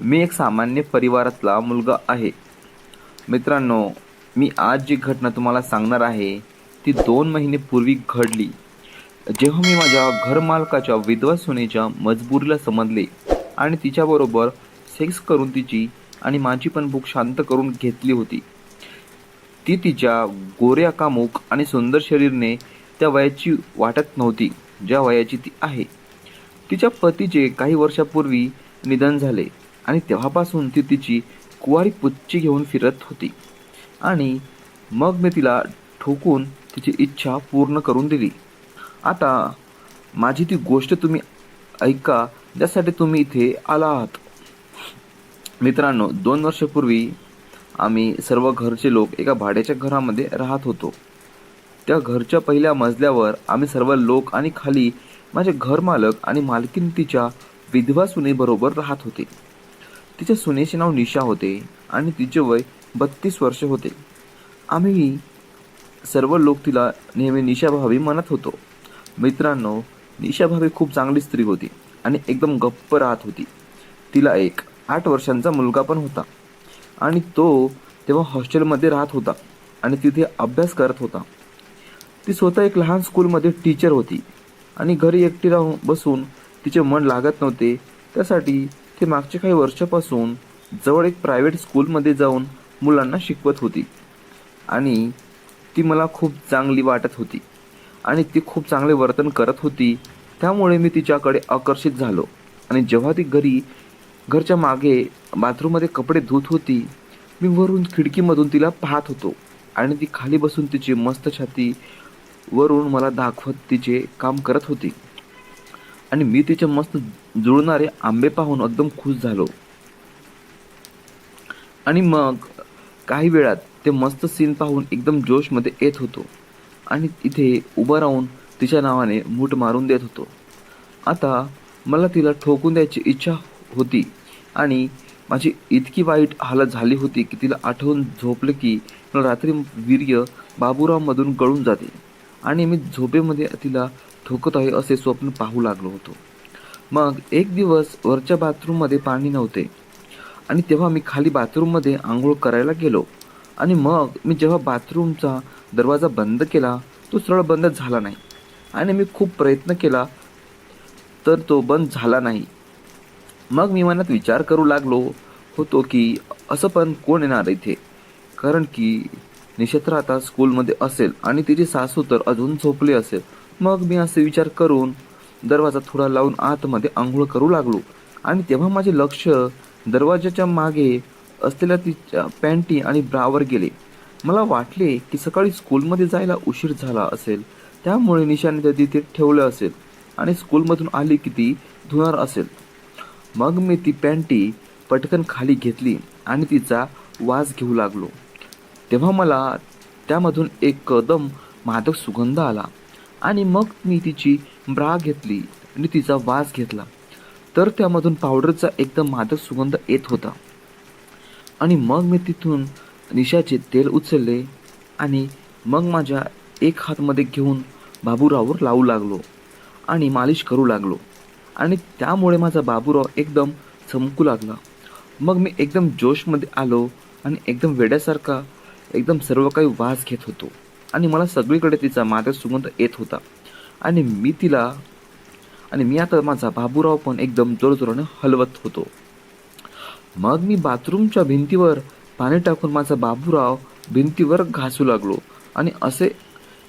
मी एक सामान्य परिवारातला मुलगा आहे. मित्रांनो, मी आज जी घटना तुम्हाला सांगणार आहे, ती 2 महिने पूर्वी घडली. जेव्हा मी माझ्या घरमालकाच्या विधवा सुनेच्या मजबुरीला समजले आणि तिच्याबरोबर सेक्स करून तिची आणि माझी पण भूक शांत करून घेतली होती. ती तिच्या गोऱ्या कामुक आणि सुंदर शरीराने त्या वयाची वाटत नव्हती, ज्या वयाची ती आहे. तिच्या पतीचे काही वर्षापूर्वी निधन झाले आणि तेव्हापासून ती तिची कुवारी पुच्ची घेऊन फिरत होती. आणि मग मी तिला ठोकून तिची इच्छा पूर्ण करून दिली. आता माझी ती गोष्ट तुम्ही ऐका, ज्यासाठी तुम्ही इथे आला आहात. मित्रांनो, 2 वर्षापूर्वी आम्ही सर्व घरचे लोक एका भाड्याच्या घरामध्ये राहत होतो. त्या घरच्या पहिल्या मजल्यावर आम्ही सर्व लोक आणि खाली माझे घरमालक आणि मालकीण तिच्या विधवा सुनेबरोबर राहत होते. तिच्या सुनेचे नाव निशा होते आणि तिचे वय 32 वर्ष होते. आम्ही सर्व लोक तिला नेहमी निशा भाभी म्हणत होतो. मित्रांनो, निशा भाभी खूप चांगली स्त्री होती आणि एकदम गप्प राहत होती. तिला एक 8 वर्षांचा मुलगा पण होता आणि तो तेव्हा हॉस्टेलमध्ये राहत होता आणि तिथे अभ्यास करत होता. ती स्वतः एक लहान स्कूलमध्ये टीचर होती आणि घरी एकटी राहून बसून तिचे मन लागत नव्हते. त्यासाठी ती मागच्या काही वर्षापासून जवळ एक प्रायव्हेट स्कूलमध्ये जाऊन मुलांना शिकवत होती आणि ती मला खूप चांगली वाटत होती आणि ती खूप चांगले वर्तन करत होती. त्यामुळे मी तिच्याकडे आकर्षित झालो आणि जेव्हा ती घरच्या मागे बाथरूममध्ये कपडे धुत होती, मी वरून खिडकीमधून तिला पाहत होतो आणि ती खाली बसून तिची मस्त छाती वरून मला दाखवत तिचे काम करत होती आणि मी तिचे मस्त जुळणारे आंबे पाहून एकदम खुश झालो. आणि मग काही वेळात ते मस्त सीन पाहून एकदम जोशमध्ये येत होतो आणि इथे उभं राहून तिच्या नावाने मूठ मारून देत होतो. आता मला तिला ठोकून द्यायची इच्छा होती आणि माझी इतकी वाईट हालत झाली होती की तिला आठवून झोपलं की मला रात्री वीर्य बाबूरावमधून गळून जाते आणि मी झोपेमध्ये तिला ठोकत आहे असे स्वप्न पाहू लागलो होतो. मग एक दिवस वरच्या बाथरूममध्ये पाणी नव्हते आणि तेव्हा मी खाली बाथरूममध्ये आंघोळ करायला गेलो आणि मग मी जेव्हा बाथरूमचा दरवाजा बंद केला, तो सरळ बंद झाला नाही आणि मी खूप प्रयत्न केला तर तो बंद झाला नाही. मग मी मनात विचार करू लागलो होतो की असं पण कोण येणार इथे, कारण की निशा आता स्कूलमध्ये असेल आणि तिची सासू तर अजून झोपली असेल. मग मी असे विचार करून दरवाजा थोडा लावून आतमध्ये आंघोळ करू लागलो आणि तेव्हा माझे लक्ष दरवाजाच्या मागे असलेल्या तिच्या पॅन्टी आणि ब्रावर गेले. मला वाटले की सकाळी स्कूलमध्ये जायला उशीर झाला असेल, त्यामुळे निशाने त्या तिथे ठेवलं असेल आणि स्कूलमधून आली की ती धुणार असेल. मग मी ती पॅन्टी पटकन खाली घेतली आणि तिचा वास घेऊ लागलो. तेव्हा मला त्यामधून एकदम मादक सुगंध आला आणि मग मी तिची ब्रा घेतली आणि तिचा वास घेतला तर त्यामधून पावडरचा एकदम मादक सुगंध येत होता. आणि मग मी तिथून निशाचे तेल उचलले आणि मग माझ्या एक हातमध्ये घेऊन बाबूराववर लावू लागलो आणि मालिश करू लागलो आणि त्यामुळे माझा बाबूराव एकदम चमकू लागला. मग मी एकदम जोशमध्ये आलो आणि एकदम वेड्यासारखा एकदम सर्व काही वास घेत होतो आणि मला सगळीकडे तिचा मादक सुगंध येत होता आणि मी आता माझा बाबूराव पण एकदम जोरजोराने हलवत होतो. मग मी बाथरूमच्या भिंतीवर पाणी टाकून माझा बाबूराव भिंतीवर घासू लागलो आणि असे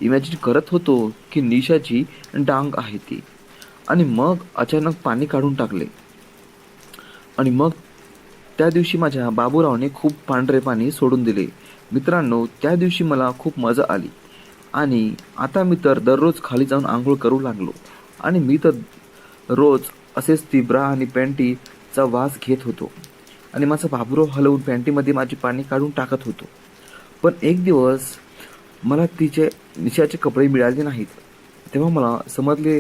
इमॅजिन करत होतो की निशाची डांग आहे ती. आणि मग अचानक पाणी काढून टाकले आणि मग त्या दिवशी माझ्या बाबूरावने खूप पांढरे पाणी सोडून दिले. मित्रांनो, त्या दिवशी मला खूप मजा आली आणि आता मी तर दररोज खाली जाऊन आंघोळ करू लागलो आणि मी तर रोज असेच ती ब्रा आणि पॅन्टीचा वास घेत होतो आणि माझा बाबूराव हलवून पॅन्टीमध्ये माझे पाणी काढून टाकत होतो. पण एक दिवस मला निशाचे कपडे मिळाले नाहीत. तेव्हा मला समजले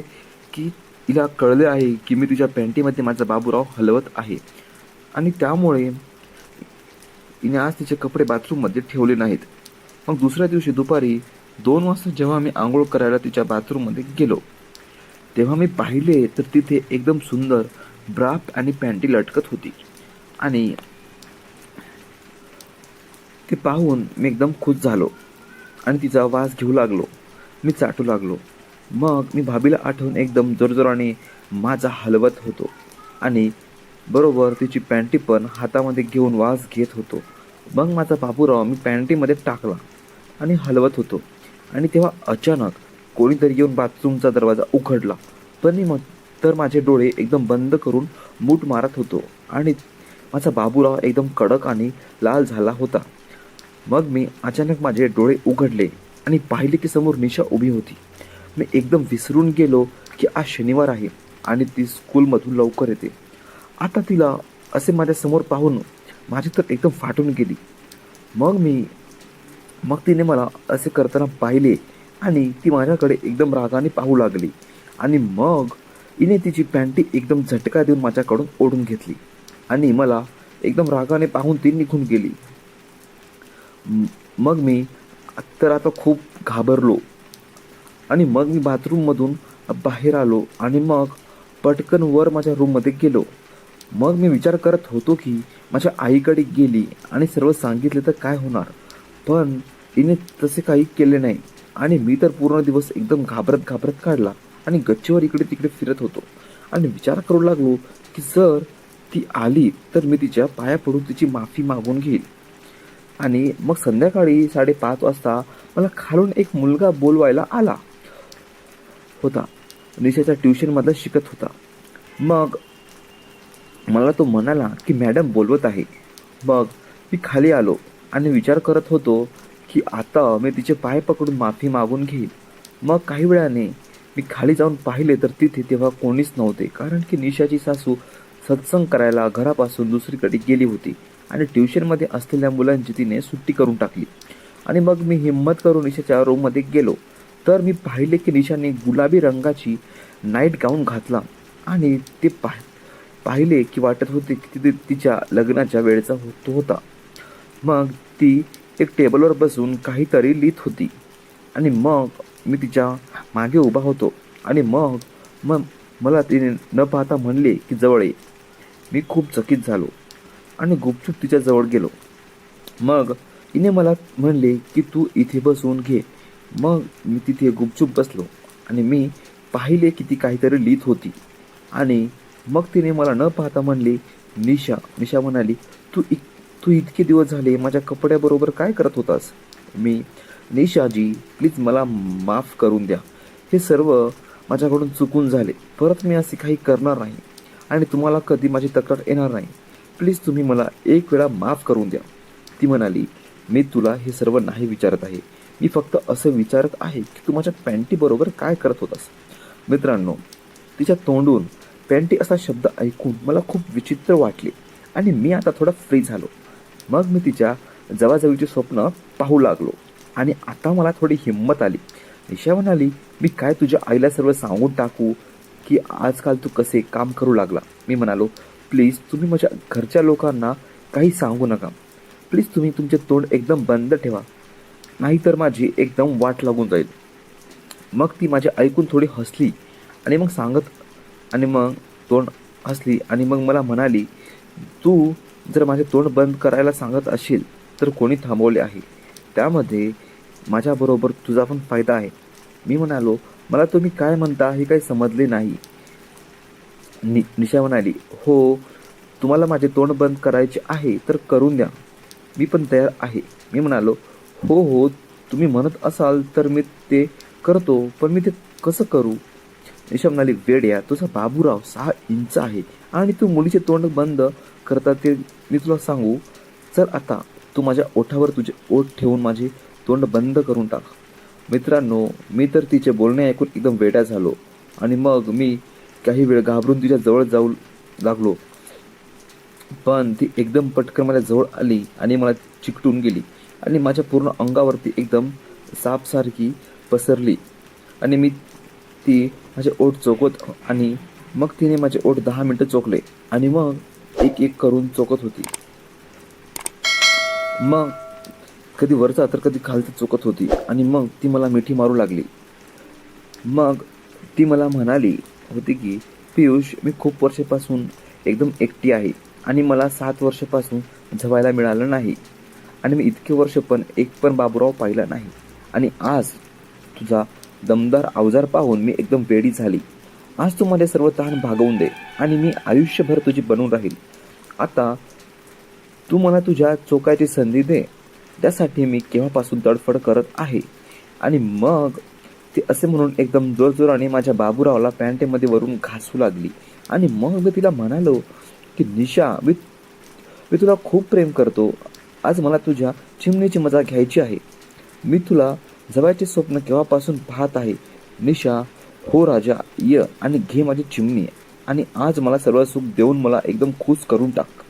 की तिला कळले आहे की मी तिच्या पॅन्टीमध्ये माझा बाबूराव हलवत आहे आणि त्यामुळे तिने आज तिचे कपडे बाथरूममध्ये ठेवले नाहीत. मग दुसऱ्या दिवशी दुपारी 2 वाजता जेव्हा मी आंघोळ करायला तिच्या बाथरूममध्ये गेलो, तेव्हा मी पाहिले तर तिथे एकदम सुंदर ब्रा आणि पॅन्टी लटकत होती आणि ते पाहून मी एकदम खुश झालो आणि तिचा वास घेऊ लागलो. मी चाटू लागलो. मग मी भाभीला आठवून एकदम जोरजोराने माझा हलवत होतो आणि बरोबर तिची पॅन्टी पण हातामध्ये घेऊन वास घेत होतो. मग माझा बाबूराव मी पॅन्टीमध्ये टाकला आणि हलवत होतो आणि तेव्हा अचानक कोणीतरी येऊन बाथरूमचा दरवाजा उघडला. पण मी तर माझे डोळे एकदम बंद करून मूठ मारत होतो आणि माझा बाबूराव एकदम कडक आणि लाल झाला होता. मग मी अचानक माझे डोळे उघडले आणि पाहिले की समोर निशा उभी होती. मी एकदम विसरून गेलो की आज शनिवार आहे आणि ती स्कूलमधून लवकर येते. आता तिला असे माझ्यासमोर पाहून माझी तर एकदम फाटून गेली. मग तिने मला असे करताना पाहिले आणि ती माझ्याकडे एकदम रागाने पाहू लागली आणि मग तिने तिची पॅन्टी एकदम झटका देऊन माझ्याकडून ओढून घेतली आणि मला एकदम रागाने पाहून ती निघून गेली. मग मी तर आता खूप घाबरलो आणि मग मी बाथरूममधून बाहेर आलो आणि मग पटकन वर माझ्या रूममध्ये गेलो. मग मी विचार करत होतो की माझ्या आईकडे गेली आणि सर्व सांगितले तर काय होणार, पण तिने तसे काही केले नाही आणि मी तर पूर्ण दिवस एकदम घाबरत घाबरत काढला आणि गच्चीवर इकडे तिकडे फिरत होतो आणि विचार करू लागलो की जर ती आली तर मी तिच्या पाया पडून तिची माफी मागून घेईल. आणि मग संध्याकाळी 5:30 वाजता मला खालून एक मुलगा बोलवायला आला होता. निशाच्या ट्युशनमधला शिकत होता. मग मला तो म्हणाला की मॅडम बोलवत आहे. मग मी खाली आलो आणि विचार करत होतो की आता मी तिचे पाय पकडून माफी मागून घेईल. मग काही वेळाने मी खाली जाऊन पाहिले तर तिथे तेव्हा कोणीच नव्हते, कारण की निशाची सासू सत्संग करायला घरापासून दुसरीकडे गेली होती आणि ट्युशनमध्ये असलेल्या मुलांची तिने सुट्टी करून टाकली. आणि मग मी हिंमत करून निशाच्या रूममध्ये गेलो तर मी पाहिले की निशाने गुलाबी रंगाची नाईट गाऊन घातला आणि ते पाहिले की वाटत होते की तिच्या लग्नाच्या वेळेचा होता. मग ती एक टेबलवर बसून काहीतरी लिहित होती आणि मग मी तिच्या मागे उभा होतो आणि मग मग मला तिने न पाहता म्हणले की जवळ ये. मी खूप चकित झालो आणि गुपचूप तिच्या जवळ गेलो. मग तिने मला म्हणले की तू इथे बसून घे. मग मी तिथे गुपचूप बसलो आणि मी पाहिले की ती काहीतरी लिहित होती आणि मग तिने मला न पाहता म्हणले निशा. निशा म्हणाली तू इतके दिवस झाले माझ्या कपड्याबरोबर काय करत होतास? मी निशाजी प्लीज मला माफ करून द्या. हे सर्व माझ्याकडून चुकून झाले. परत मी असे काही करणार नाही आणि तुम्हाला कधी माझी तक्रार येणार नाही. प्लीज तुम्ही मला एक वेळा माफ करून द्या. ती म्हणाली मी तुला हे सर्व नाही विचारत आहे. मी फक्त असं विचारत आहे की तू माझ्या पॅन्टीबरोबर काय करत होतास. मित्रांनो, तिच्या तोंडून पॅन्टी असा शब्द ऐकून मला खूप विचित्र वाटले आणि मी आता थोडा फ्री झालो. मग मी तिच्या जवळजवळचे स्वप्न पाहू लागलो आणि आता मला थोडी हिंमत आली. निशा म्हणाली मी काय तुझ्या आईला सर्व सांगून टाकू की आजकाल तू कसे काम करू लागला? मी म्हणालो प्लीज तुम्ही माझ्या घरच्या लोकांना काही सांगू नका. प्लीज तुम्ही तुमचे तोंड एकदम बंद ठेवा, नाहीतर माझी एकदम वाट लागून जाईल. मग ती माझे ऐकून थोडी हसली आणि मग तोंड हसली आणि मग मला म्हणाली तू जर माझे तोंड बंद करायला सांगत असेल तर कोणी थांबवले आहे, त्यामध्ये माझ्याबरोबर तुझा पण फायदा आहे. मी म्हणालो मला तुम्ही काय म्हणता हे काही समजले नाही. निशा म्हणाली हो, तुम्हाला माझे तोंड बंद करायचे आहे तर करून द्या, मी पण तयार आहे. मी म्हणालो हो हो, तुम्ही म्हणत असाल तर मी ते करतो, पण मी ते कसं करू? निशा म्हणाली वेड्या, तुझा बाबूराव 6 इंच आहे आणि तू मुलीचे तोंड बंद करता ते मी तुला सांगू. चल आता तू माझ्या ओठावर तुझे ओठ ठेवून माझे तोंड बंद करून टाक. मित्रांनो, मी तर तिचे बोलणे ऐकून एकदम वेड्या झालो आणि मग मी काही वेळ घाबरून तिच्या जवळ जाऊ लागलो. पण ती एकदम पटकन माझ्या जवळ आली आणि मला चिकटून गेली आणि माझ्या पूर्ण अंगावरती एकदम सापसारखी पसरली आणि मी ती माझे ओठ चोखत आणि मग तिने माझे ओठ 10 मिनिटं चोखले आणि मग एक एक करून चोखत होती. मग कधी वरचा तर कधी खालचा चोखत होती आणि मग ती मला मिठी मारू लागली. मग ती मला म्हणाली होती की पियुष, मी खूप वर्षापासून एकदम एकटी आहे आणि मला 7 वर्षापासून जवायला मिळालं नाही आणि मी इतके वर्ष पण एक पण बाबूराव पाहिला नाही. आणि आज तुझा दमदार अवजार पाहून मी एकदम वेडी झाली. आज तू मला सर्व तहान भागवून दे आणि मी आयुष्यभर तुझी बनून राहील. आता तू मला तुझ्या चोकायची संधी दे. त्यासाठी मी केव्हापासून तडफड करत आहे. आणि मग ती असे म्हणून एकदम जोरजोराने माझ्या बाबूरावला पॅन्टेमध्ये वरून घासू लागली. आणि मग मी तिला म्हणालो की निशा, मी तुला खूप प्रेम करतो. आज मला तुझ्या चिमणीची मजा घ्यायची आहे. मी तुला जवळचे स्वप्न केव्हापासून पाहत आहे. निशा, हो राजा, ये आणि घे माझी चिमणी आणि आज मला सर्व सुख देऊन मला एकदम खुश करून टाक.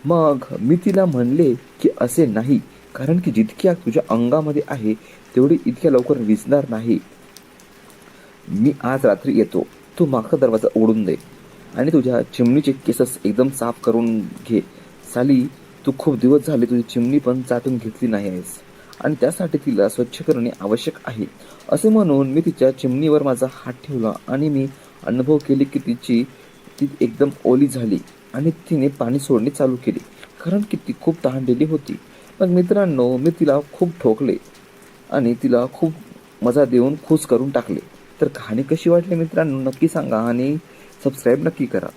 मग मी तिला म्हणले की असे नाही, कारण की जितकी आग तुझ्या अंगामध्ये आहे तेवढी इतक्या लवकर विझणार नाही. मी आज रात्री येतो. तू मागचा दरवाजा उघडून दे आणि तुझ्या चिमणीचे केसस एकदम साफ करून घे. साली, तू खूप दिवस झाले तुझी चिमणी पण चाटून घेतली नाही आहेस आणि त्यासाठी तिला स्वच्छ करणे आवश्यक आहे. असे म्हणून मी तिच्या चिमणीवर माझा हात ठेवला आणि मी अनुभव केले की ती एकदम ओली झाली आणि तिने पाणी सोडणे चालू केले, कारण की ती खूप तहानलेली होती. मग मित्रांनो, मी तिला खूप ठोकले आणि तिला खूप मजा देऊन खुश करून टाकले. तर कहाणी कशी वाटली मित्रांनो नक्की सांगा आणि सबस्क्राईब नक्की करा.